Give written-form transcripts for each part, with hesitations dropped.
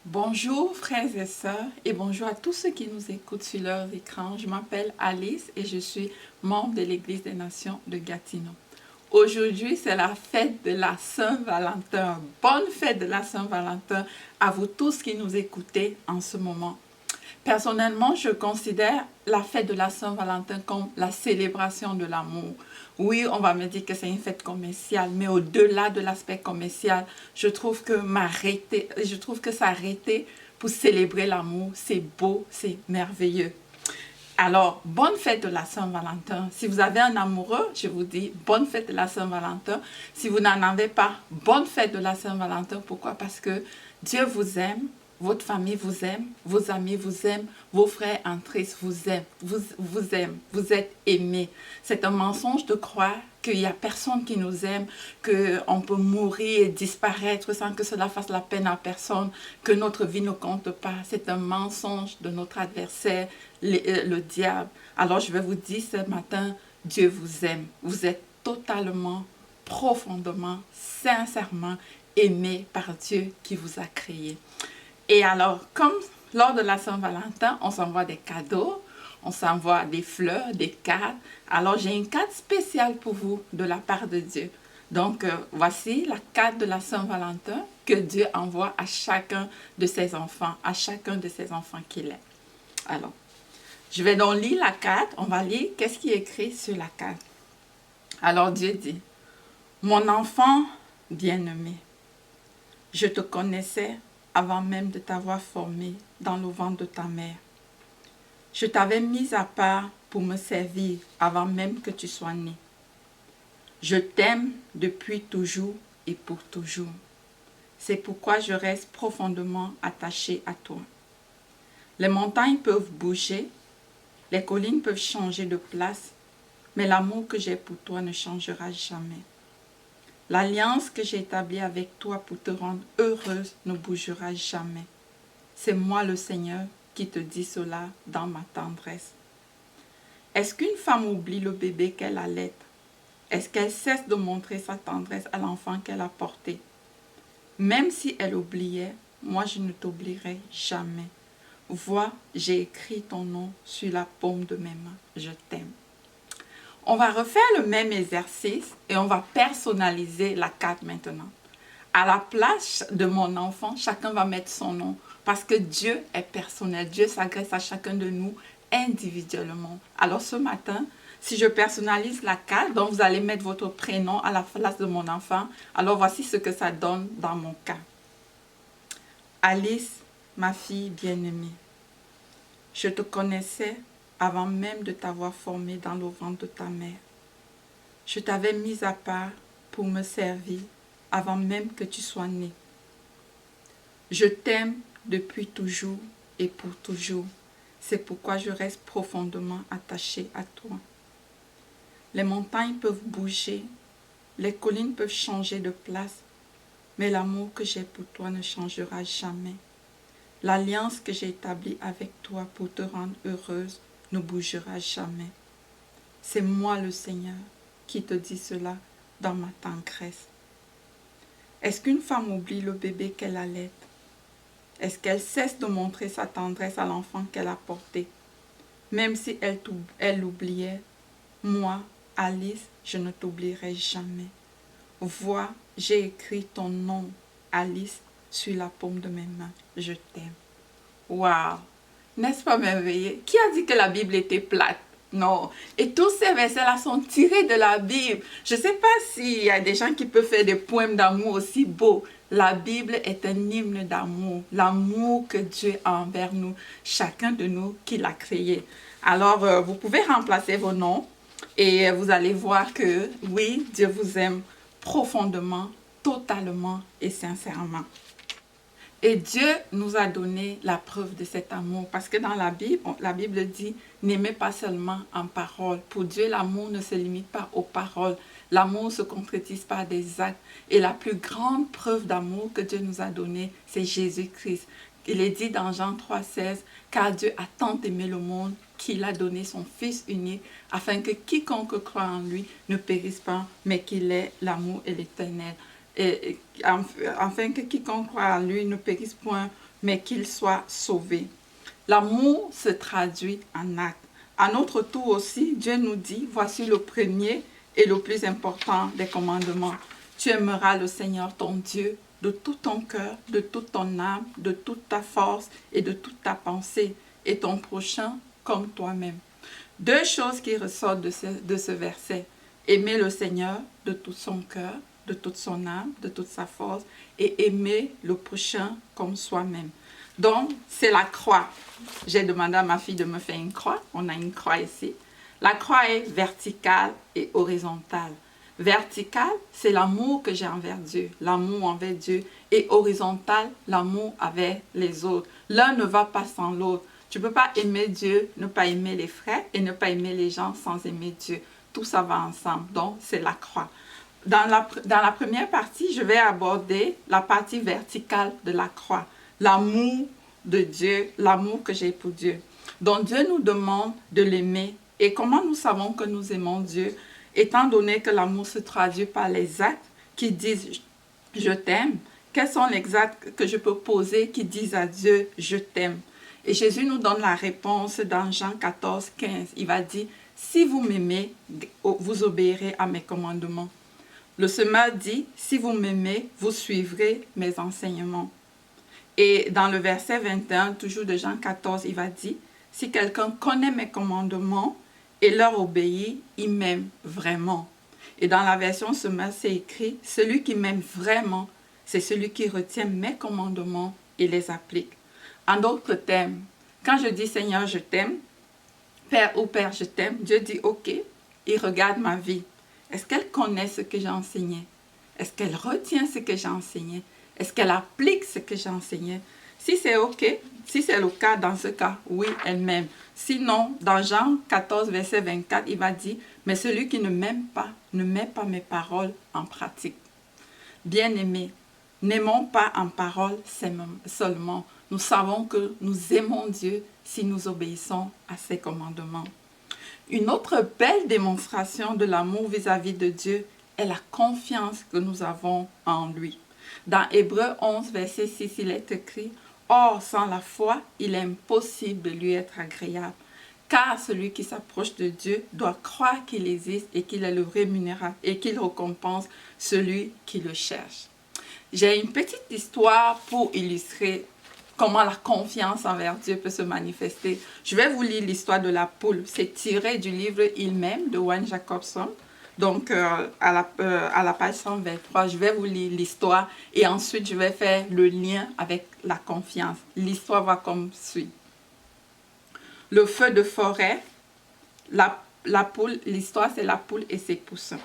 Bonjour frères et sœurs et bonjour à tous ceux qui nous écoutent sur leurs écrans. Je m'appelle Alice et je suis membre de l'Église des Nations de Gatineau. Aujourd'hui, c'est la fête de la Saint-Valentin. Bonne fête de la Saint-Valentin à vous tous qui nous écoutez en ce moment. Personnellement, je considère la fête de la Saint-Valentin comme la célébration de l'amour. Oui, on va me dire que c'est une fête commerciale, mais au-delà de l'aspect commercial, je trouve que s'arrêter pour célébrer l'amour, c'est beau, c'est merveilleux. Alors, bonne fête de la Saint-Valentin. Si vous avez un amoureux, je vous dis bonne fête de la Saint-Valentin. Si vous n'en avez pas, bonne fête de la Saint-Valentin. Pourquoi? Parce que Dieu vous aime, votre famille vous aime, vos amis vous aiment, vos frères en Christ vous aiment, vous êtes aimés. C'est un mensonge de croire qu'il n'y a personne qui nous aime, qu'on peut mourir et disparaître sans que cela fasse la peine à personne, que notre vie ne compte pas. C'est un mensonge de notre adversaire, le diable. Alors je vais vous dire ce matin, Dieu vous aime. Vous êtes totalement, profondément, sincèrement aimé par Dieu qui vous a créé. Et alors, comme lors de la Saint-Valentin, on s'envoie des cadeaux, on s'envoie des fleurs, des cartes. Alors, j'ai une carte spéciale pour vous de la part de Dieu. Donc, voici la carte de la Saint-Valentin que Dieu envoie à chacun de ses enfants, à chacun de ses enfants qu'il aime. Alors, je vais donc lire la carte. On va lire qu'est-ce qui est écrit sur la carte. Alors, Dieu dit, « Mon enfant bien-aimé, je te connaissais avant même de t'avoir formé dans le ventre de ta mère. Je t'avais mis à part pour me servir avant même que tu sois né. Je t'aime depuis toujours et pour toujours. C'est pourquoi je reste profondément attachée à toi. Les montagnes peuvent bouger, les collines peuvent changer de place, mais l'amour que j'ai pour toi ne changera jamais. L'alliance que j'ai établie avec toi pour te rendre heureuse ne bougera jamais. C'est moi le Seigneur qui te dit cela dans ma tendresse. Est-ce qu'une femme oublie le bébé qu'elle allait? Est-ce qu'elle cesse de montrer sa tendresse à l'enfant qu'elle a porté? Même si elle oubliait, moi je ne t'oublierai jamais. Vois, j'ai écrit ton nom sur la paume de mes mains. Je t'aime. On va refaire le même exercice et on va personnaliser la carte maintenant. À la place de mon enfant, chacun va mettre son nom parce que Dieu est personnel. Dieu s'adresse à chacun de nous individuellement. Alors ce matin, si je personnalise la carte, donc vous allez mettre votre prénom à la place de mon enfant. Alors voici ce que ça donne dans mon cas. Alice, ma fille bien-aimée, je te connaissais avant même de t'avoir formé dans le ventre de ta mère. Je t'avais mise à part pour me servir avant même que tu sois né. Je t'aime depuis toujours et pour toujours. C'est pourquoi je reste profondément attachée à toi. Les montagnes peuvent bouger, les collines peuvent changer de place, mais l'amour que j'ai pour toi ne changera jamais. L'alliance que j'ai établie avec toi pour te rendre heureuse ne bougera jamais. C'est moi le Seigneur qui te dit cela dans ma tendresse. Est-ce qu'une femme oublie le bébé qu'elle allait? Est-ce qu'elle cesse de montrer sa tendresse à l'enfant qu'elle a porté? Même si elle l'oubliait, moi, Alice, je ne t'oublierai jamais. Vois, j'ai écrit ton nom, Alice, sur la paume de mes mains. Je t'aime. Waouh! N'est-ce pas merveilleux? Qui a dit que la Bible était plate? Non. Et tous ces versets-là sont tirés de la Bible. Je ne sais pas s'il y a des gens qui peuvent faire des poèmes d'amour aussi beaux. La Bible est un hymne d'amour. L'amour que Dieu a envers nous, chacun de nous qui l'a créé. Alors, vous pouvez remplacer vos noms et vous allez voir que, oui, Dieu vous aime profondément, totalement et sincèrement. Et Dieu nous a donné la preuve de cet amour. Parce que dans la Bible dit, n'aimez pas seulement en parole. Pour Dieu, l'amour ne se limite pas aux paroles. L'amour se concrétise par des actes. Et la plus grande preuve d'amour que Dieu nous a donnée, c'est Jésus-Christ. Il est dit dans Jean 3,16, car Dieu a tant aimé le monde qu'il a donné son Fils unique, afin que quiconque croit en lui ne périsse pas, mais qu'il ait l'amour et l'éternel. afin que quiconque croit en lui ne périsse point, mais qu'il soit sauvé. L'amour se traduit en acte. À notre tour aussi, Dieu nous dit, voici le premier et le plus important des commandements. Tu aimeras le Seigneur ton Dieu de tout ton cœur, de toute ton âme, de toute ta force et de toute ta pensée, et ton prochain comme toi-même. Deux choses qui ressortent de ce verset. Aimer le Seigneur de tout son cœur, de toute son âme, de toute sa force, et aimer le prochain comme soi-même. Donc, c'est la croix. J'ai demandé à ma fille de me faire une croix. On a une croix ici. La croix est verticale et horizontale. Verticale, c'est l'amour que j'ai envers Dieu, l'amour envers Dieu. Et horizontal, l'amour avec les autres. L'un ne va pas sans l'autre. Tu ne peux pas aimer Dieu, ne pas aimer les frères et ne pas aimer les gens sans aimer Dieu. Tout ça va ensemble. Donc, c'est la croix. Dans la première partie, je vais aborder la partie verticale de la croix. L'amour de Dieu, l'amour que j'ai pour Dieu. Donc, Dieu nous demande de l'aimer. Et comment nous savons que nous aimons Dieu? Étant donné que l'amour se traduit par les actes qui disent « je t'aime », quels sont les actes que je peux poser qui disent à Dieu « je t'aime » ? Et Jésus nous donne la réponse dans Jean 14, 15. Il va dire « si vous m'aimez, vous obéirez à mes commandements ». Le semeur dit « si vous m'aimez, vous suivrez mes enseignements ». Et dans le verset 21, toujours de Jean 14, il va dire « si quelqu'un connaît mes commandements et leur obéit, il m'aime vraiment ». Et dans la version semeur, c'est écrit « celui qui m'aime vraiment, c'est celui qui retient mes commandements et les applique ». En d'autres termes, quand je dis « Seigneur, je t'aime », Père ou Père, je t'aime, Dieu dit « ok », il regarde ma vie. Est-ce qu'elle connaît ce que j'ai enseigné? Est-ce qu'elle retient ce que j'ai enseigné? Est-ce qu'elle applique ce que j'ai enseigné? Si c'est ok, si c'est le cas, dans ce cas, oui, elle m'aime. Sinon, dans Jean 14, verset 24, il va dire « mais celui qui ne m'aime pas, ne met pas mes paroles en pratique ». Bien-aimés, n'aimons pas en parole seulement. Nous savons que nous aimons Dieu si nous obéissons à ses commandements. Une autre belle démonstration de l'amour vis-à-vis de Dieu est la confiance que nous avons en lui. Dans Hébreux 11, verset 6, il est écrit « Or, sans la foi, il est impossible de lui être agréable, car celui qui s'approche de Dieu doit croire qu'il existe et qu'il est le rémunérable et qu'il récompense celui qui le cherche. » J'ai une petite histoire pour illustrer comment la confiance envers Dieu peut se manifester. Je vais vous lire l'histoire de la poule. C'est tiré du livre Il m'aime de Wayne Jacobson. Donc, à la page 123, je vais vous lire l'histoire et ensuite, je vais faire le lien avec la confiance. L'histoire va comme suit. Le feu de forêt, la poule, l'histoire c'est la poule et ses poussins.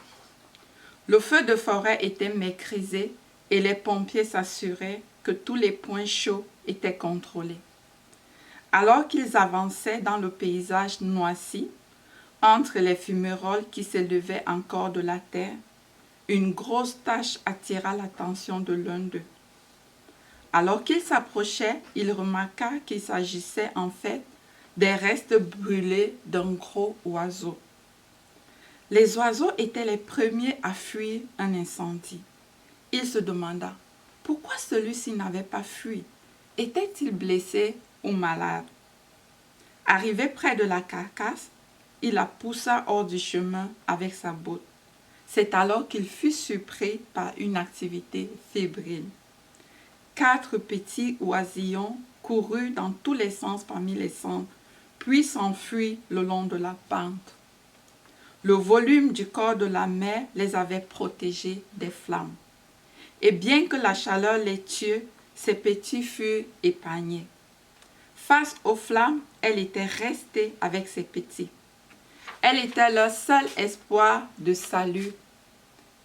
Le feu de forêt était maîtrisé et les pompiers s'assuraient que tous les points chauds étaient contrôlés. Alors qu'ils avançaient dans le paysage noirci, entre les fumerolles qui s'élevaient encore de la terre, une grosse tache attira l'attention de l'un d'eux. Alors qu'il s'approchait, il remarqua qu'il s'agissait en fait des restes brûlés d'un gros oiseau. Les oiseaux étaient les premiers à fuir un incendie. Il se demanda pourquoi celui-ci n'avait pas fui. Était-il blessé ou malade? Arrivé près de la carcasse, il la poussa hors du chemin avec sa botte. C'est alors qu'il fut surpris par une activité fébrile. 4 petits oisillons coururent dans tous les sens parmi les cendres, puis s'enfuirent le long de la pente. Le volume du corps de la mère les avait protégés des flammes. Et bien que la chaleur les tue, ces petits furent épargnés. Face aux flammes, elle était restée avec ses petits. Elle était leur seul espoir de salut.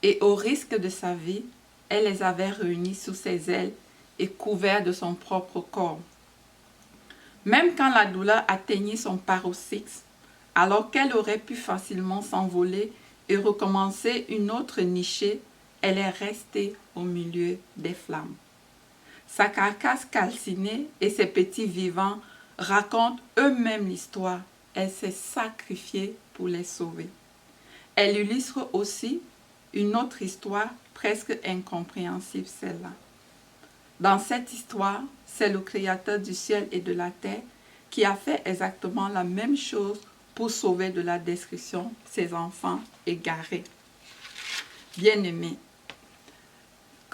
Et au risque de sa vie, elle les avait réunis sous ses ailes et couverts de son propre corps. Même quand la douleur atteignit son paroxysme, alors qu'elle aurait pu facilement s'envoler et recommencer une autre nichée, elle est restée au milieu des flammes. Sa carcasse calcinée et ses petits vivants racontent eux-mêmes l'histoire. Elle s'est sacrifiée pour les sauver. Elle illustre aussi une autre histoire presque incompréhensible celle-là. Dans cette histoire, c'est le Créateur du ciel et de la terre qui a fait exactement la même chose pour sauver de la destruction ses enfants égarés. Bien-aimés,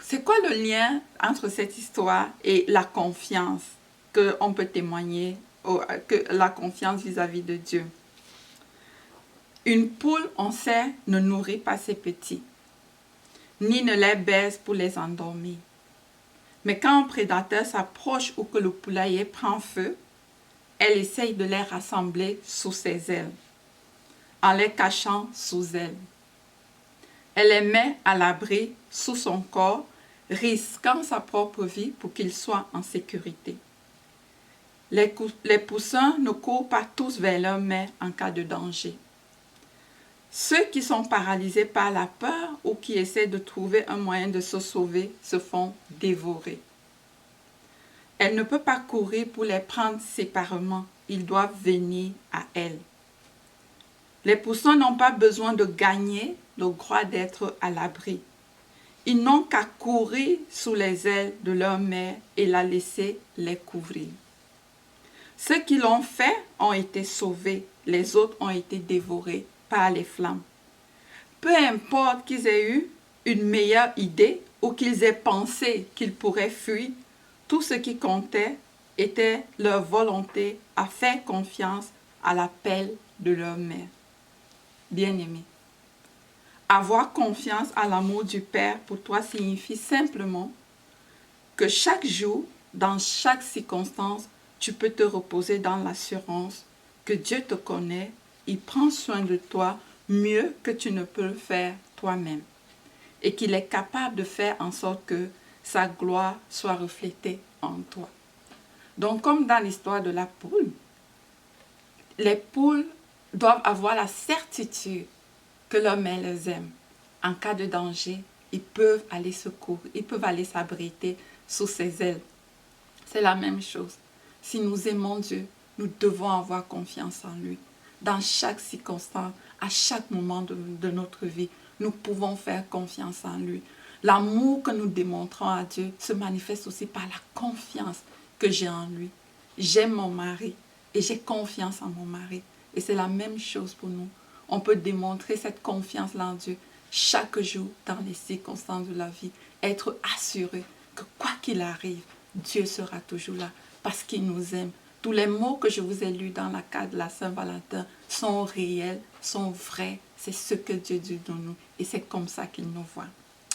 c'est quoi le lien entre cette histoire et la confiance qu'on peut témoigner, que la confiance vis-à-vis de Dieu? Une poule, on sait, ne nourrit pas ses petits, ni ne les baise pour les endormir. Mais quand un prédateur s'approche ou que le poulailler prend feu, elle essaye de les rassembler sous ses ailes, en les cachant sous elle. Elle les met à l'abri sous son corps, risquant sa propre vie pour qu'ils soient en sécurité. Les poussins ne courent pas tous vers leur mère en cas de danger. Ceux qui sont paralysés par la peur ou qui essaient de trouver un moyen de se sauver se font dévorer. Elle ne peut pas courir pour les prendre séparément. Ils doivent venir à elle. Les poussins n'ont pas besoin de gagner le droit d'être à l'abri. Ils n'ont qu'à courir sous les ailes de leur mère et la laisser les couvrir. Ceux qui l'ont fait ont été sauvés. Les autres ont été dévorés par les flammes. Peu importe qu'ils aient eu une meilleure idée ou qu'ils aient pensé qu'ils pourraient fuir, tout ce qui comptait était leur volonté à faire confiance à l'appel de leur mère. Bien-aimé, avoir confiance à l'amour du Père pour toi signifie simplement que chaque jour, dans chaque circonstance, tu peux te reposer dans l'assurance que Dieu te connaît, il prend soin de toi mieux que tu ne peux le faire toi-même et qu'il est capable de faire en sorte que sa gloire soit reflétée en toi. Donc, comme dans l'histoire de la poule, les poules doivent avoir la certitude que leur mère les aime. En cas de danger, ils peuvent aller secourir, ils peuvent aller s'abriter sous ses ailes. C'est la même chose. Si nous aimons Dieu, nous devons avoir confiance en lui. Dans chaque circonstance, à chaque moment de notre vie, nous pouvons faire confiance en lui. L'amour que nous démontrons à Dieu se manifeste aussi par la confiance que j'ai en lui. J'aime mon mari et j'ai confiance en mon mari. Et c'est la même chose pour nous. On peut démontrer cette confiance-là en Dieu chaque jour dans les circonstances de la vie. Être assuré que quoi qu'il arrive, Dieu sera toujours là parce qu'il nous aime. Tous les mots que je vous ai lus dans la carte de la Saint-Valentin sont réels, sont vrais. C'est ce que Dieu dit de nous et c'est comme ça qu'il nous voit.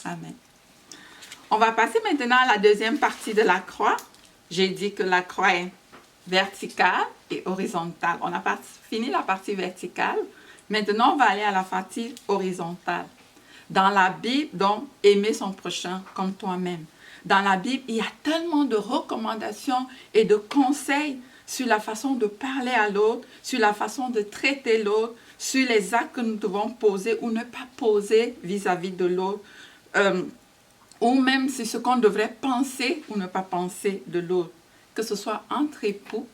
Amen. On va passer maintenant à la deuxième partie de la croix. J'ai dit que la croix est verticale et horizontale. On a fini la partie verticale. Maintenant, on va aller à la partie horizontale. Dans la Bible, donc, aimer son prochain comme toi-même. Dans la Bible, il y a tellement de recommandations et de conseils sur la façon de parler à l'autre, sur la façon de traiter l'autre, sur les actes que nous devons poser ou ne pas poser vis-à-vis de l'autre, ou même sur ce qu'on devrait penser ou ne pas penser de l'autre, que ce soit entre époux,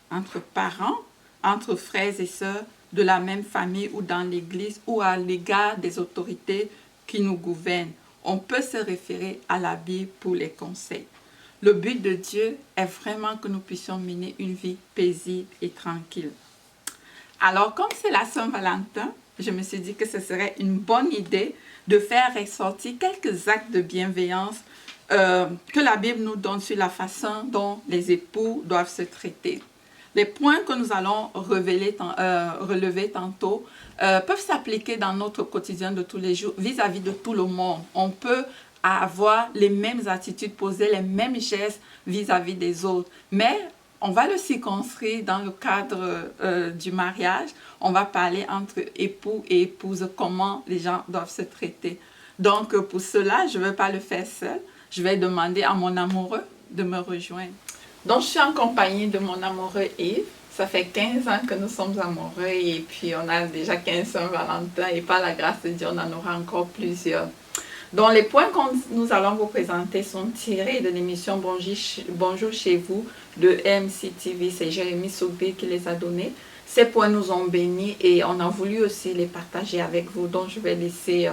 entre parents, entre frères et sœurs de la même famille ou dans l'église ou à l'égard des autorités qui nous gouvernent. On peut se référer à la Bible pour les conseils. Le but de Dieu est vraiment que nous puissions mener une vie paisible et tranquille. Alors, comme c'est la Saint-Valentin, je me suis dit que ce serait une bonne idée de faire ressortir quelques actes de bienveillance que la Bible nous donne sur la façon dont les époux doivent se traiter. Les points que nous allons relever tantôt peuvent s'appliquer dans notre quotidien de tous les jours vis-à-vis de tout le monde. On peut avoir les mêmes attitudes, poser les mêmes gestes vis-à-vis des autres. Mais on va le circonscrire dans le cadre du mariage. On va parler entre époux et épouse, comment les gens doivent se traiter. Donc pour cela, je ne vais pas le faire seul. Je vais demander à mon amoureux de me rejoindre. Donc je suis en compagnie de mon amoureux Yves. Ça fait 15 ans que nous sommes amoureux et puis on a déjà 15 Saint-Valentin et par la grâce de Dieu, on en aura encore plusieurs. Donc les points que nous allons vous présenter sont tirés de l'émission Bonjour chez vous de MCTV. C'est Jérémy Soubé qui les a donnés. Ces points nous ont bénis et on a voulu aussi les partager avec vous. Donc je vais laisser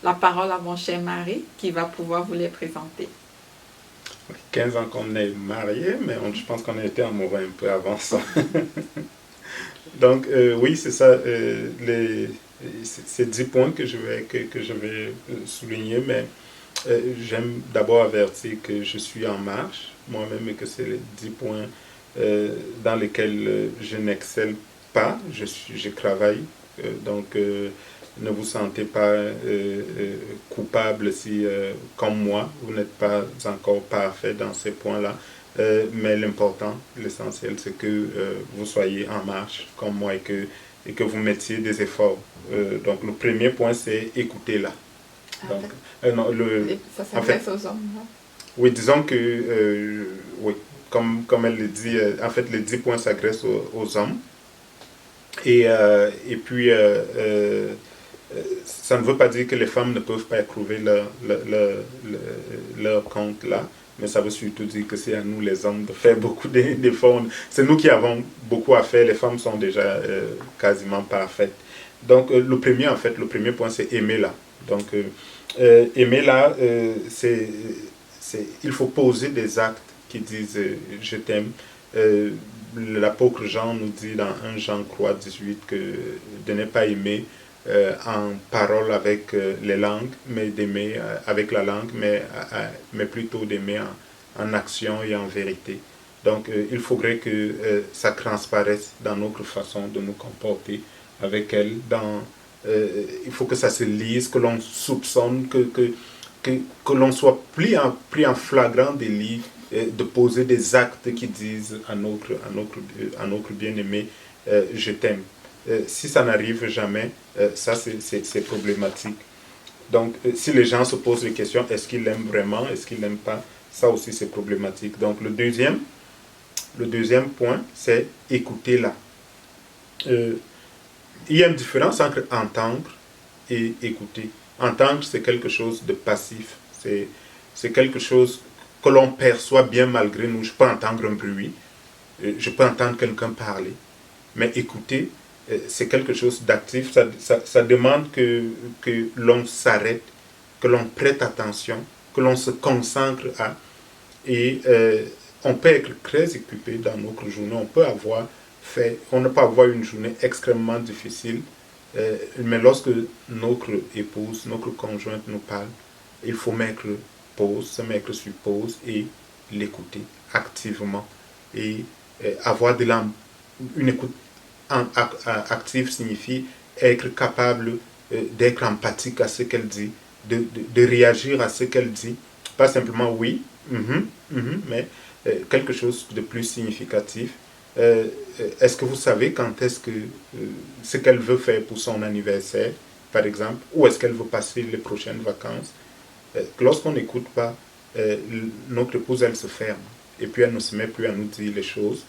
la parole à mon cher mari qui va pouvoir vous les présenter. 15 ans qu'on est mariés, mais je pense qu'on a été amoureux un peu avant ça. Donc, oui, c'est ça. C'est 10 points que je vais souligner, mais j'aime d'abord avertir que je suis en marche moi-même et que c'est les 10 points dans lesquels je n'excelle pas. Je travaille. Donc, ne vous sentez pas coupable si, comme moi, vous n'êtes pas encore parfait dans ces points-là. Mais l'important, l'essentiel, c'est que vous soyez en marche comme moi et que vous mettiez des efforts. Donc le premier point, c'est écoutez-la. Donc, non, ça s'adresse aux hommes, non? Oui, disons que, oui, comme elle le dit, en fait, les 10 points s'adressent aux hommes. Et puis, ça ne veut pas dire que les femmes ne peuvent pas éprouver leur compte là, mais ça veut surtout dire que c'est à nous les hommes de faire beaucoup d'efforts. C'est nous qui avons beaucoup à faire, les femmes sont déjà quasiment parfaites. Donc le premier point c'est aimer-la. Donc aimer-la, il faut poser des actes qui disent je t'aime. L'apôtre Jean nous dit dans 1 Jean 3,18 que de ne pas aimer en parole avec les langues, mais d'aimer avec la langue, mais plutôt d'aimer en action et en vérité. Donc il faudrait que ça transparaisse dans notre façon de nous comporter avec elle. Il faut que ça se lise, que l'on soupçonne, que l'on soit pris en flagrant délit de poser des actes qui disent à notre bien-aimé je t'aime. Si ça n'arrive jamais, ça c'est problématique. Donc si les gens se posent les questions, est-ce qu'ils l'aiment vraiment, est-ce qu'ils l'aiment pas, ça aussi c'est problématique. Donc le deuxième point, c'est écouter-la. Il y a une différence entre entendre et écouter. Entendre, c'est quelque chose de passif. C'est quelque chose que l'on perçoit bien malgré nous. Je peux entendre un bruit, je peux entendre quelqu'un parler. Mais écouter, c'est quelque chose d'actif. Ça demande que l'on s'arrête, que l'on prête attention, que l'on se concentre à. Et on peut être très occupé dans notre journée. On ne peut avoir une journée extrêmement difficile. Mais lorsque notre épouse, notre conjointe nous parle, il faut mettre pause, se mettre sur pause et l'écouter activement. Et avoir une écoute active signifie être capable d'être empathique à ce qu'elle dit, de réagir à ce qu'elle dit. Pas simplement oui, mais quelque chose de plus significatif. Est-ce que vous savez quand est-ce que ce qu'elle veut faire pour son anniversaire, par exemple, ou est-ce qu'elle veut passer les prochaines vacances? Lorsqu'on n'écoute pas, notre épouse, elle se ferme. Et puis elle ne se met plus à nous dire les choses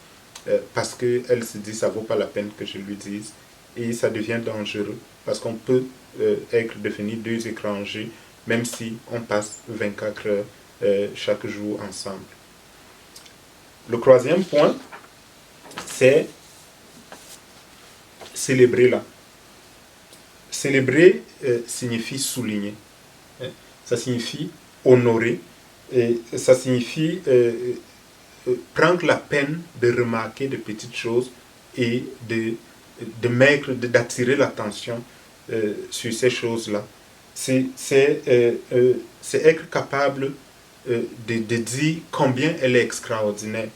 parce qu'elle se dit ça ne vaut pas la peine que je lui dise. Et ça devient dangereux parce qu'on peut être devenus deux étrangers même si on passe 24 heures chaque jour ensemble. Le troisième point, c'est célébrer là. Célébrer signifie souligner. Ça signifie honorer. Et ça signifie prendre la peine de remarquer de petites choses et d'attirer l'attention sur ces choses-là. C'est être capable de dire combien elle est extraordinaire.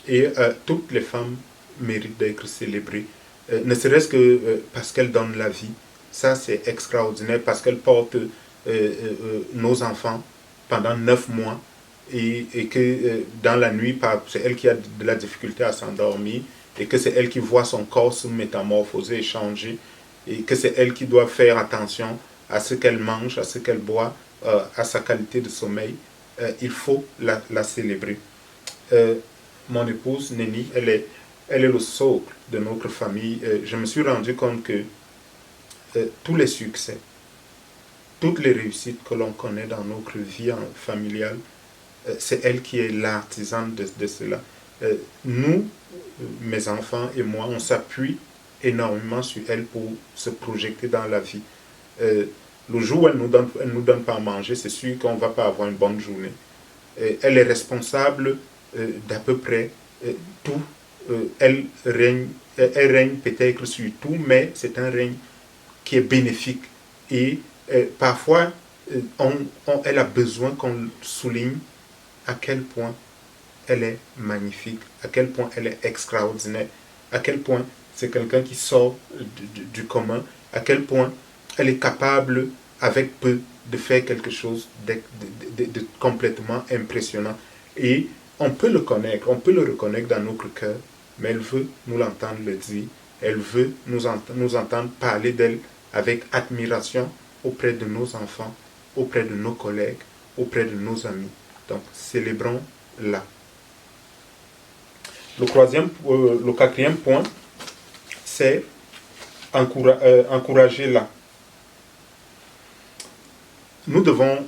Et toutes les femmes méritent d'être célébrées. Ne serait-ce que parce qu'elles donnent la vie. Ça, c'est extraordinaire parce qu'elles portent nos enfants pendant 9 mois et que dans la nuit, c'est elle qui a de la difficulté à s'endormir et que c'est elle qui voit son corps se métamorphoser et changer et que c'est elle qui doit faire attention à ce qu'elle mange, à ce qu'elle boit, à sa qualité de sommeil. Il faut la célébrer. Mon épouse, Néni, elle est le socle de notre famille. Je me suis rendu compte que tous les succès, toutes les réussites que l'on connaît dans notre vie familiale, c'est elle qui est l'artisane de cela. Nous, mes enfants et moi, on s'appuie énormément sur elle pour se projeter dans la vie. Le jour où elle nous donne pas à manger, c'est sûr qu'on ne va pas avoir une bonne journée. Elle est responsable d'à peu près tout. Elle règne peut-être sur tout, mais c'est un règne qui est bénéfique. Et parfois, elle a besoin qu'on souligne à quel point elle est magnifique, à quel point elle est extraordinaire, à quel point c'est quelqu'un qui sort du commun, à quel point elle est capable, avec peu, de faire quelque chose de complètement impressionnant. Et on peut le connaître, on peut le reconnaître dans notre cœur, mais elle veut nous l'entendre le dire, elle veut nous entendre parler d'elle avec admiration auprès de nos enfants, auprès de nos collègues, auprès de nos amis. Donc, célébrons-la. Le quatrième point, c'est encourager-la. Nous devons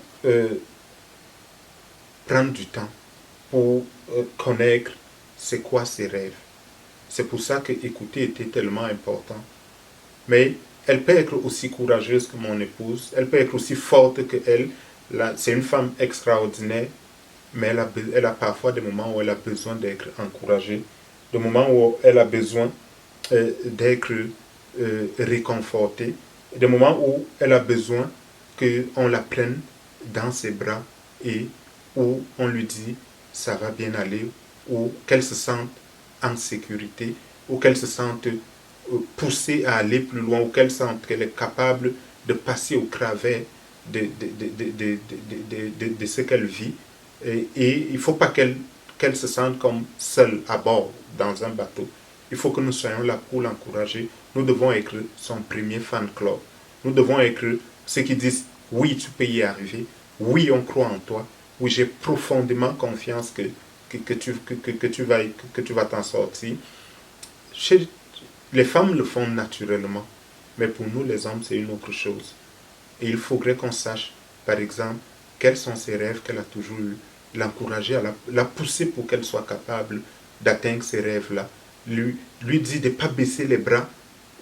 prendre du temps pour connaître c'est quoi ses rêves. C'est pour ça que écouter était tellement important. Mais elle peut être aussi courageuse que mon épouse, elle peut être aussi forte que elle. C'est une femme extraordinaire, mais elle a parfois des moments où elle a besoin d'être encouragée, des moments où elle a besoin d'être réconfortée, des moments où elle a besoin qu'on la prenne dans ses bras et où on lui dit ça va bien aller, ou qu'elle se sente en sécurité, ou qu'elle se sente poussée à aller plus loin, ou qu'elle sente qu'elle est capable de passer au travers de ce qu'elle vit. Et il ne faut pas qu'elle se sente comme seule à bord dans un bateau. Il faut que nous soyons là pour l'encourager. Nous devons être son premier fan club. Nous devons être ceux qui disent oui, tu peux y arriver. Oui, on croit en toi. Oui, j'ai profondément confiance que tu vas t'en sortir. Les femmes le font naturellement. Mais pour nous, les hommes, c'est une autre chose. Et il faudrait qu'on sache, par exemple, quels sont ses rêves qu'elle a toujours eus, l'encourager, la pousser pour qu'elle soit capable d'atteindre ces rêves-là. Lui dire de ne pas baisser les bras,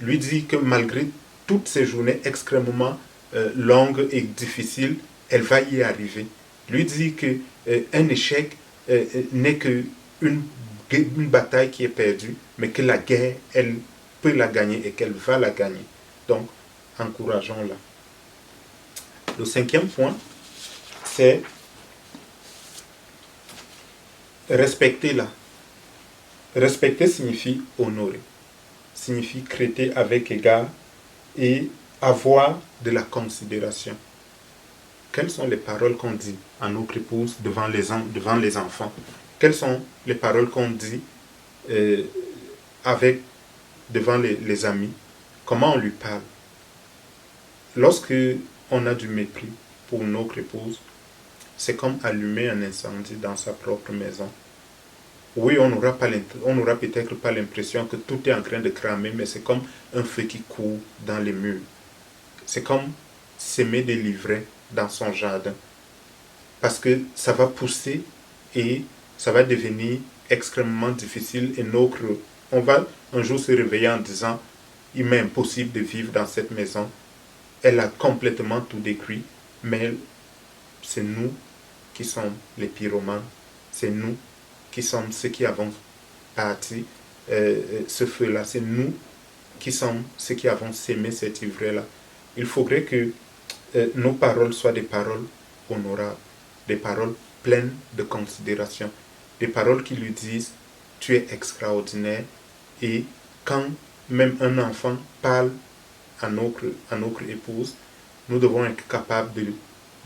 lui dire que malgré toutes ces journées extrêmement longues et difficiles, elle va y arriver. Lui dire qu'un échec n'est qu'une bataille qui est perdue, mais que la guerre, elle peut la gagner et qu'elle va la gagner. Donc, encourageons-la. Le cinquième point, c'est respecter-la. Respecter signifie honorer, signifie traiter avec égard et avoir de la considération. Quelles sont les paroles qu'on dit à notre épouse devant les enfants? Quelles sont les paroles qu'on dit devant les amis? Comment on lui parle? Lorsque on a du mépris pour notre épouse, c'est comme allumer un incendie dans sa propre maison. Oui, on n'aura peut-être pas l'impression que tout est en train de cramer, mais c'est comme un feu qui court dans les murs. C'est comme s'aimer des livrets dans son jardin. Parce que ça va pousser et ça va devenir extrêmement difficile et on va un jour se réveiller en disant il m'est impossible de vivre dans cette maison. Elle a complètement tout détruit, mais c'est nous qui sommes les pyromanes, c'est nous qui sommes ceux qui avons parti ce feu-là, c'est nous qui sommes ceux qui avons sémé cet ivraie-là. Il faudrait que nos paroles soient des paroles honorables, des paroles pleines de considération, des paroles qui lui disent « tu es extraordinaire » et quand même un enfant parle à notre épouse, nous devons être capables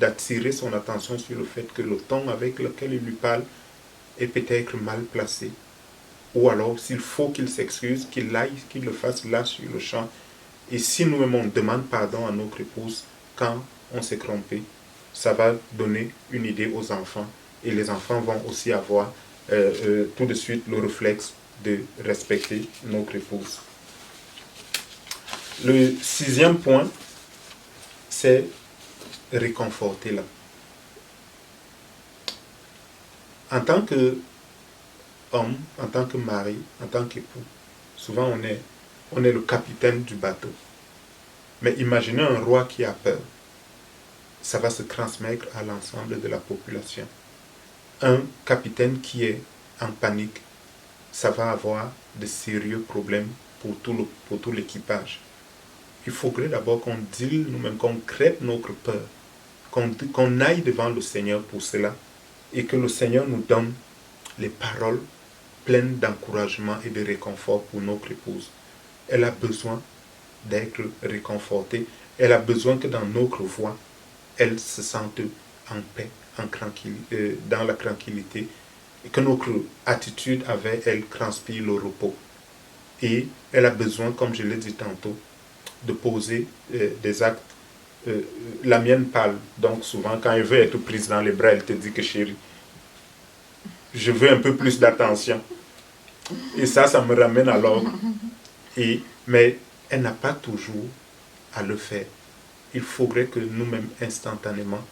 d'attirer son attention sur le fait que le ton avec lequel il lui parle est peut-être mal placé. Ou alors, s'il faut qu'il s'excuse, qu'il le fasse là sur le champ. Et si nous-mêmes on demande pardon à notre épouse quand on s'est trompé, ça va donner une idée aux enfants. Et les enfants vont aussi avoir tout de suite le réflexe de respecter notre épouse. Le sixième point, c'est réconforter-la. En tant qu'homme, en tant que mari, en tant qu'époux, souvent on est le capitaine du bateau. Mais imaginez un roi qui a peur. ça va se transmettre à l'ensemble de la population. Un capitaine qui est en panique, ça va avoir de sérieux problèmes pour tout l'équipage. Il faudrait d'abord qu'on deal nous-mêmes, qu'on crève notre peur, qu'on aille devant le Seigneur pour cela, et que le Seigneur nous donne les paroles pleines d'encouragement et de réconfort pour notre épouse. Elle a besoin d'être réconfortée. Elle a besoin que dans notre voix, elle se sente en paix, dans la tranquillité, et que notre attitude avec elle transpire le repos. Et elle a besoin, comme je l'ai dit tantôt, de poser des actes. La mienne parle, donc souvent quand elle veut être prise dans les bras, elle te dit que chérie, je veux un peu plus d'attention. Et ça me ramène à l'ordre. Mais elle n'a pas toujours à le faire. Il faudrait que nous-mêmes, instantanément,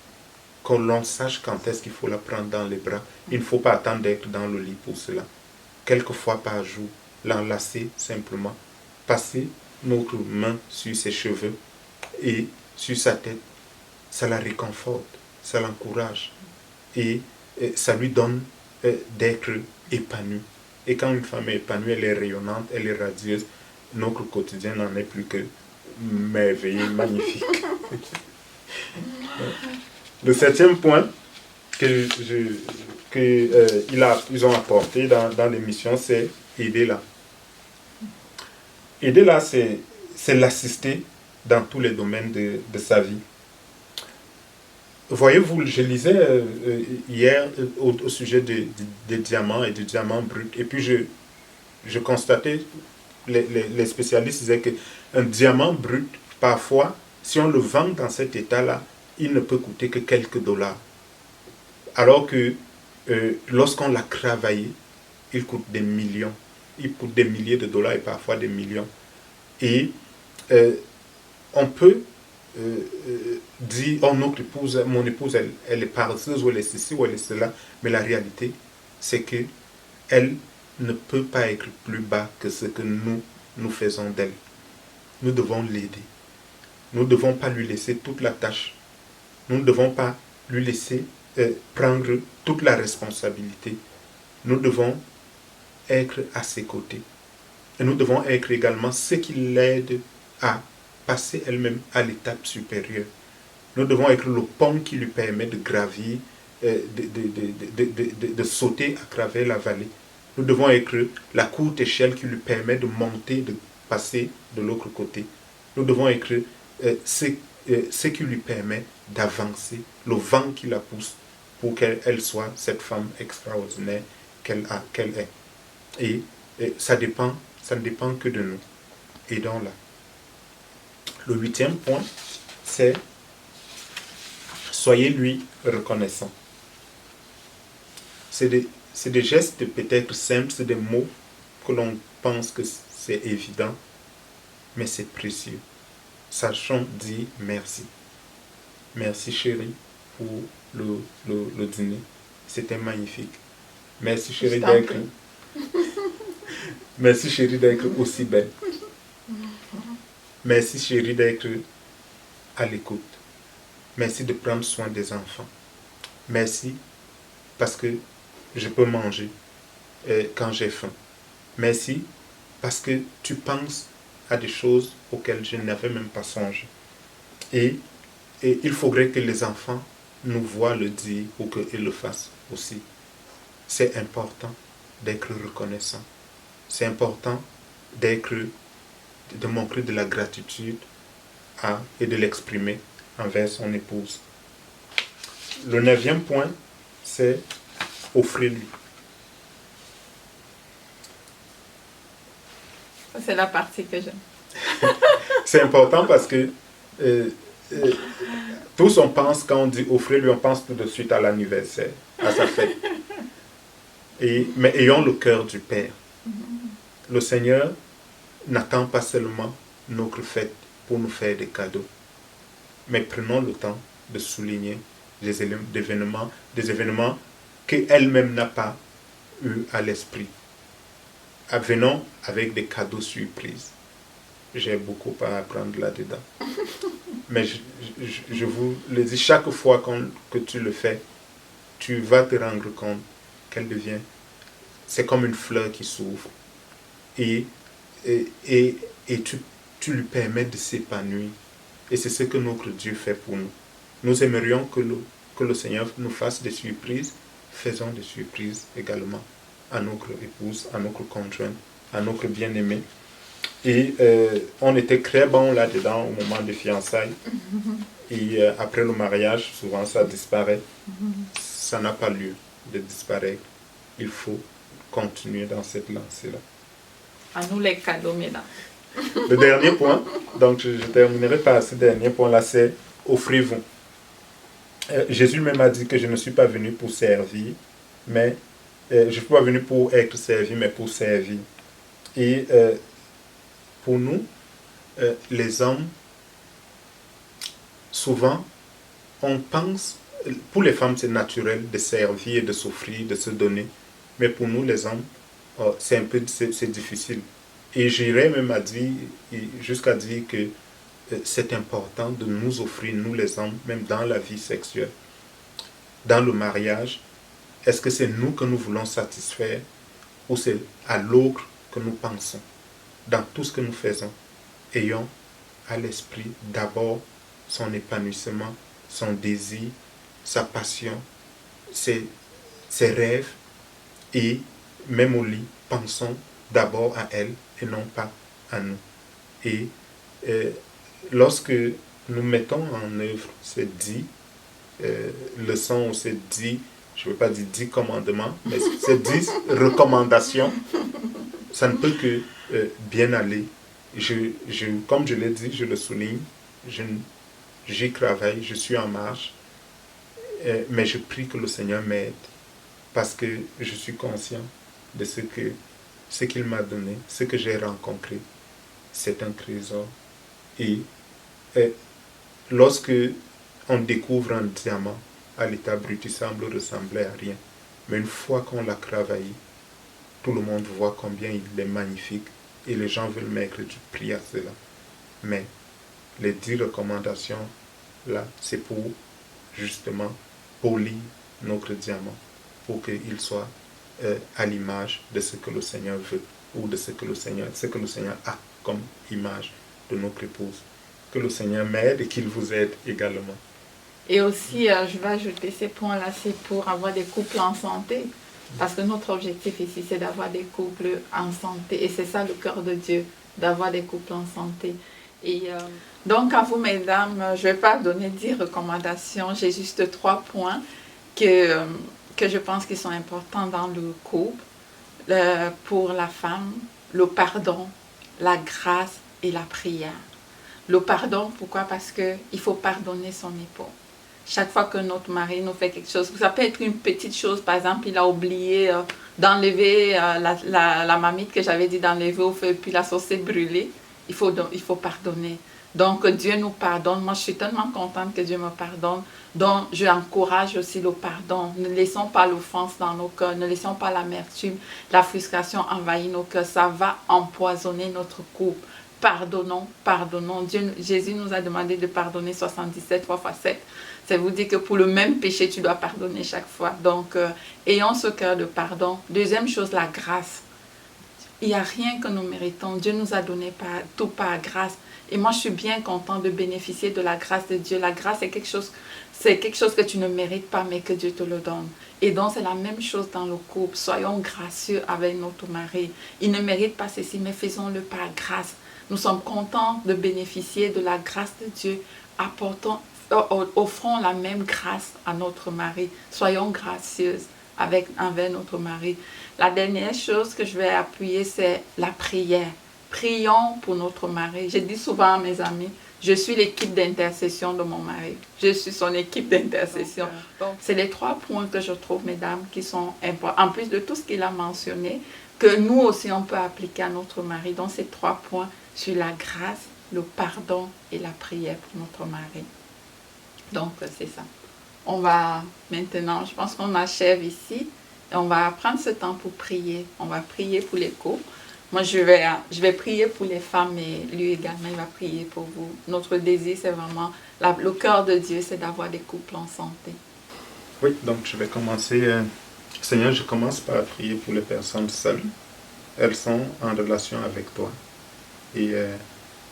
que l'on sache quand est-ce qu'il faut la prendre dans les bras. Il ne faut pas attendre d'être dans le lit pour cela. Quelques fois par jour, l'enlacer simplement, passer notre main sur ses cheveux et sur sa tête, ça la réconforte, ça l'encourage et ça lui donne d'être épanouie. Et quand une femme est épanouie, elle est rayonnante, elle est radieuse, notre quotidien n'en est plus que merveilleux, magnifique. Le 7e point qu'ils ont apporté dans l'émission, c'est aider-la. Aider-la, c'est l'assister dans tous les domaines de sa vie. Voyez-vous, je lisais hier au sujet des diamants et du diamant brut, et puis je constatais, les spécialistes disaient qu'un diamant brut, parfois, si on le vend dans cet état-là, il ne peut coûter que quelques dollars. Alors que lorsqu'on l'a travaillé, il coûte des millions. Il coûte des milliers de dollars et parfois des millions. Et on peut dire, oh, notre épouse, mon épouse, elle est paresseuse, ou elle est ceci, ou elle est cela. Mais la réalité, c'est qu'elle ne peut pas être plus bas que ce que nous faisons d'elle. Nous devons l'aider. Nous ne devons pas lui laisser toute la tâche. Nous ne devons pas lui laisser prendre toute la responsabilité. Nous devons être à ses côtés. Et nous devons être également ceux qui l'aident à passer elle-même à l'étape supérieure. Nous devons être le pont qui lui permet de gravir, de sauter à travers la vallée. Nous devons être la courte échelle qui lui permet de monter, de passer de l'autre côté. Nous devons être ce qui lui permet d'avancer, le vent qui la pousse pour qu'elle soit cette femme extraordinaire qu'elle est. Et ça ne dépend que de nous. Aidons-la. Le 8e point, c'est soyez-lui reconnaissant. C'est des gestes peut-être simples, c'est des mots que l'on pense que c'est évident, mais c'est précieux. Sachons dire merci. Merci chérie pour le dîner. C'était magnifique. Merci chérie d'être Merci chérie d'être aussi belle. Merci chérie d'être à l'écoute. Merci de prendre soin des enfants. Merci parce que je peux manger quand j'ai faim. Merci parce que tu penses à des choses auxquelles je n'avais même pas songé. Et il faudrait que les enfants nous voient le dire ou qu'ils le fassent aussi. C'est important d'être reconnaissant. C'est important de montrer de la gratitude et de l'exprimer envers son épouse. Le 9e point, c'est offrez-lui. C'est la partie que j'aime. C'est important parce que tous on pense, quand on dit offrez-lui, on pense tout de suite à l'anniversaire, à sa fête. Mais ayons le cœur du Père. Le Seigneur n'attend pas seulement notre fête pour nous faire des cadeaux, mais prenons le temps de souligner des événements qu'elle-même n'a pas eu à l'esprit. Venons avec des cadeaux surprises. j'ai beaucoup à apprendre là-dedans. Mais je vous le dis, chaque fois que tu le fais, tu vas te rendre compte qu'elle devient, c'est comme une fleur qui s'ouvre. Et, et tu lui permets de s'épanouir. Et c'est ce que notre Dieu fait pour nous. Nous aimerions que le Seigneur nous fasse des surprises. Faisons des surprises également à notre épouse, à notre conjoint, à notre bien-aimé. Et on était très bon là-dedans au moment des fiançailles. Et après le mariage, souvent ça disparaît. Ça n'a pas lieu de disparaître. Il faut continuer dans cette lancée-là. À nous les cadeaux, mesdames. Le dernier point, donc je terminerai par ce dernier point-là, c'est offrez-vous. Jésus même a dit que je ne suis pas venu pour servir, mais je ne suis pas venu pour être servi, mais pour servir. Et pour nous, les hommes, souvent, on pense, pour les femmes c'est naturel de servir, de s'offrir, de se donner, mais pour nous les hommes, c'est difficile. Et j'irais même jusqu'à dire que c'est important de nous offrir, nous les hommes, même dans la vie sexuelle. Dans le mariage, est-ce que c'est nous que nous voulons satisfaire ou c'est à l'autre que nous pensons? Dans tout ce que nous faisons, ayons à l'esprit d'abord son épanouissement, son désir, sa passion, ses rêves, et même au lit, pensons d'abord à elle et non pas à nous. Et lorsque nous mettons en œuvre ces 10 leçons ou ces 10, je ne veux pas dire 10 commandements, mais ces 10 recommandations, ça ne peut que bien aller. Comme je l'ai dit, je le souligne, j'y travaille, je suis en marche, mais je prie que le Seigneur m'aide parce que je suis conscient de ce qu'il m'a donné, ce que j'ai rencontré. C'est un trésor. Et lorsque on découvre un diamant à l'état brut, il semble ressembler à rien. Mais une fois qu'on l'a travaillé, tout le monde voit combien il est magnifique et les gens veulent mettre du prix à cela. Mais les 10 recommandations, là, c'est pour justement polir notre diamant, pour qu'il soit à l'image de ce que le Seigneur veut, ou de ce que le Seigneur a comme image de notre épouse. Que le Seigneur m'aide et qu'il vous aide également. Et aussi, je vais ajouter ces points-là, c'est pour avoir des couples en santé. Parce que notre objectif ici, c'est d'avoir des couples en santé. Et c'est ça le cœur de Dieu, d'avoir des couples en santé. Et donc, à vous, mesdames, je ne vais pas donner 10 recommandations. J'ai juste 3 points que je pense qu'ils sont importants dans le couple. Pour la femme, le pardon, la grâce et la prière. Le pardon, pourquoi? Parce qu'il faut pardonner son époux. Chaque fois que notre mari nous fait quelque chose, ça peut être une petite chose, par exemple, il a oublié d'enlever la marmite que j'avais dit d'enlever au feu, puis la sauce s'est brûlée, il faut pardonner. Donc Dieu nous pardonne. Moi, je suis tellement contente que Dieu me pardonne. Donc, je encourage aussi le pardon. Ne laissons pas l'offense dans nos cœurs, ne laissons pas l'amertume, la frustration envahir nos cœurs. Ça va empoisonner notre couple. Pardonnons, pardonnons. Jésus nous a demandé de pardonner 77 3 fois 7. Ça vous dit que pour le même péché, tu dois pardonner chaque fois. Donc, ayons ce cœur de pardon. Deuxième chose, la grâce. Il n'y a rien que nous méritons. Dieu nous a donné tout par grâce. Et moi, je suis bien contente de bénéficier de la grâce de Dieu. La grâce, c'est quelque chose que tu ne mérites pas, mais que Dieu te le donne. Et donc, c'est la même chose dans le couple. Soyons gracieux avec notre mari. Il ne mérite pas ceci, mais faisons-le par grâce. Nous sommes contents de bénéficier de la grâce de Dieu. Offrons la même grâce à notre mari. Soyons gracieuses envers notre mari. La dernière chose que je vais appuyer, c'est la prière. Prions pour notre mari. Je dis souvent à mes amis, je suis l'équipe d'intercession de mon mari. Je suis son équipe d'intercession. Donc, c'est les 3 points que je trouve, mesdames, qui sont importants. En plus de tout ce qu'il a mentionné, que nous aussi, on peut appliquer à notre mari. Donc, ces 3 points sur la grâce, le pardon et la prière pour notre mari. Donc, c'est ça. On va maintenant, je pense qu'on achève ici. Et on va prendre ce temps pour prier. On va prier pour les couples. Moi, je vais prier pour les femmes et lui également, il va prier pour vous. Notre désir, c'est vraiment, le cœur de Dieu, c'est d'avoir des couples en santé. Oui, donc je vais commencer. Seigneur, je commence par prier pour les personnes seules. Elles sont en relation avec toi et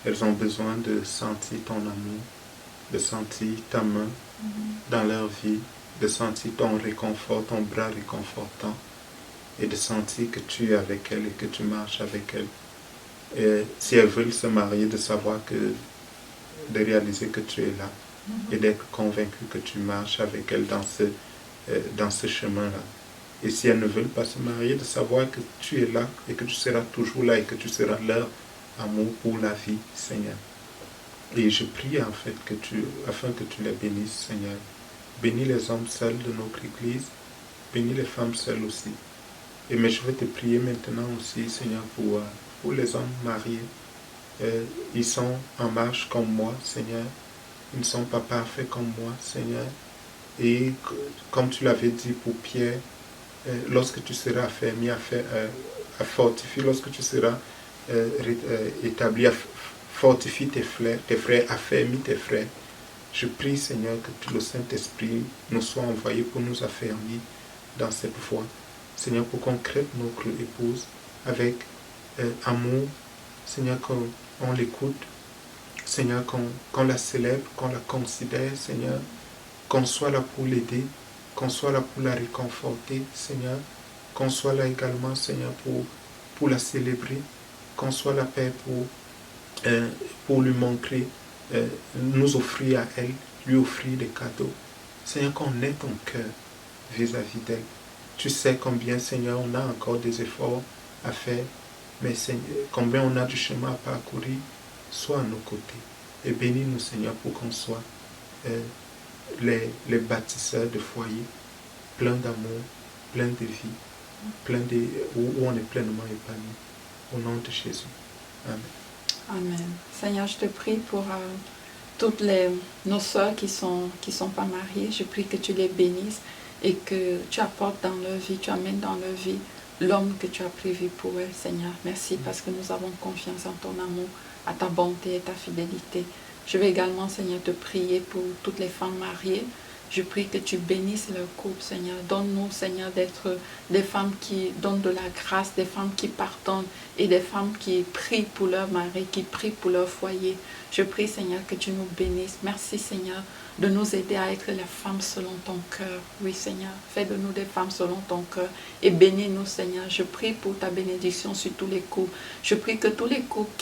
elles ont besoin de sentir ton amour, de sentir ta main dans leur vie, de sentir ton réconfort, ton bras réconfortant et de sentir que tu es avec elles et que tu marches avec elles. Et si elles veulent se marier, de savoir de réaliser que tu es là et d'être convaincu que tu marches avec elles dans ce chemin-là. Et si elles ne veulent pas se marier, de savoir que tu es là et que tu seras toujours là et que tu seras leur amour pour la vie, Seigneur. Et je prie en fait afin que tu les bénisses, Seigneur. Bénis les hommes seuls de notre Église, bénis les femmes seules aussi. Mais je vais te prier maintenant aussi, Seigneur, pour les hommes mariés. Ils sont en marche comme moi, Seigneur. Ils ne sont pas parfaits comme moi, Seigneur. Et comme tu l'avais dit pour Pierre, lorsque tu seras affermi, fortifié, lorsque tu seras établi, fortifie tes frères, affermis tes frères. Je prie, Seigneur, que le Saint-Esprit nous soit envoyé pour nous affermir dans cette foi. Seigneur, pour qu'on crête notre épouse avec amour. Seigneur, qu'on l'écoute. Seigneur, qu'on la célèbre, qu'on la considère, Seigneur. Qu'on soit là pour l'aider, qu'on soit là pour la réconforter, Seigneur. Qu'on soit là également, Seigneur, pour la célébrer. Qu'on soit là, Père, pour lui montrer, nous offrir à elle, lui offrir des cadeaux. Seigneur, qu'on ait ton cœur vis-à-vis d'elle. Tu sais combien, Seigneur, on a encore des efforts à faire, mais Seigneur, combien on a du chemin à parcourir. Sois à nos côtés. Et bénis-nous, Seigneur, pour qu'on soit les bâtisseurs de foyers, pleins d'amour, pleins de vie, où on est pleinement épanoui. Au nom de Jésus. Amen. Amen. Seigneur, je te prie pour toutes nos sœurs qui sont pas mariées. Je prie que tu les bénisses et que tu apportes dans leur vie, tu amènes dans leur vie l'homme que tu as prévu pour elles, Seigneur. Merci parce que nous avons confiance en ton amour, à ta bonté et ta fidélité. Je vais également, Seigneur, te prier pour toutes les femmes mariées. Je prie que tu bénisses leur couple, Seigneur. Donne-nous, Seigneur, d'être des femmes qui donnent de la grâce, des femmes qui pardonnent et des femmes qui prient pour leur mari, qui prient pour leur foyer. Je prie, Seigneur, que tu nous bénisses. Merci, Seigneur, de nous aider à être les femmes selon ton cœur. Oui, Seigneur, fais de nous des femmes selon ton cœur et bénis-nous, Seigneur. Je prie pour ta bénédiction sur tous les couples. Je prie que tous les couples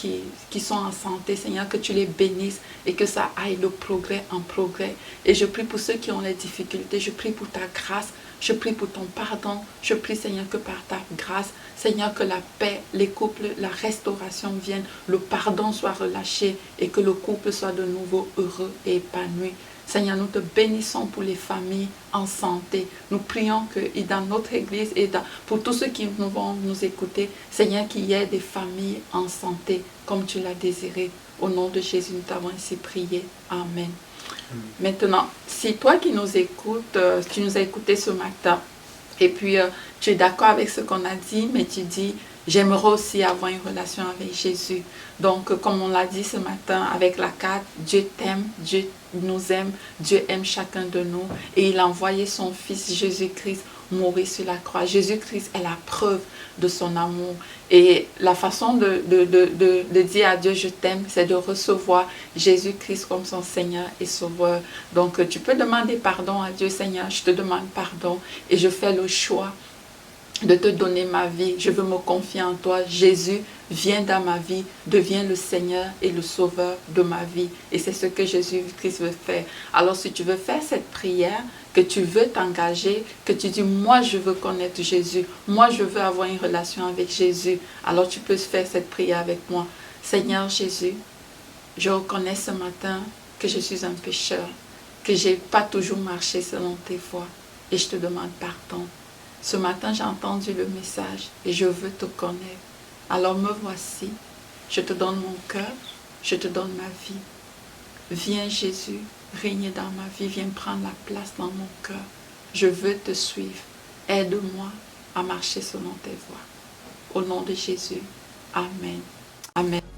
qui sont en santé, Seigneur, que tu les bénisses et que ça aille de progrès en progrès. Et je prie pour ceux qui ont les difficultés. Je prie pour ta grâce. Je prie pour ton pardon. Je prie, Seigneur, que par ta grâce, Seigneur, que la paix, les couples, la restauration vienne, le pardon soit relâché et que le couple soit de nouveau heureux et épanoui. Seigneur, nous te bénissons pour les familles en santé. Nous prions que dans notre église et pour tous ceux qui vont nous écouter, Seigneur, qu'il y ait des familles en santé comme tu l'as désiré. Au nom de Jésus, nous t'avons ainsi prié. Amen. Maintenant, si toi qui nous écoutes, tu nous as écoutés ce matin, et puis tu es d'accord avec ce qu'on a dit, mais tu dis, j'aimerais aussi avoir une relation avec Jésus. Donc, comme on l'a dit ce matin avec la carte, Dieu t'aime, Dieu nous aime, Dieu aime chacun de nous, et il a envoyé son Fils Jésus-Christ mourir sur la croix. Jésus-Christ est la preuve de son amour. Et la façon de dire à Dieu je t'aime, c'est de recevoir Jésus-Christ comme son Seigneur et Sauveur. Donc tu peux demander pardon à Dieu. Seigneur, je te demande pardon et je fais le choix de te donner ma vie. Je veux me confier en toi. Jésus, viens dans ma vie, deviens le Seigneur et le Sauveur de ma vie. Et c'est ce que Jésus-Christ veut faire. Alors si tu veux faire cette prière, que tu veux t'engager, que tu dis, moi je veux connaître Jésus, moi je veux avoir une relation avec Jésus, alors tu peux faire cette prière avec moi. Seigneur Jésus, je reconnais ce matin que je suis un pécheur, que je n'ai pas toujours marché selon tes voies, et je te demande pardon. Ce matin, j'ai entendu le message et je veux te connaître. Alors me voici, je te donne mon cœur, je te donne ma vie. Viens Jésus, règne dans ma vie, viens prendre la place dans mon cœur. Je veux te suivre. Aide-moi à marcher selon tes voies. Au nom de Jésus, Amen. Amen.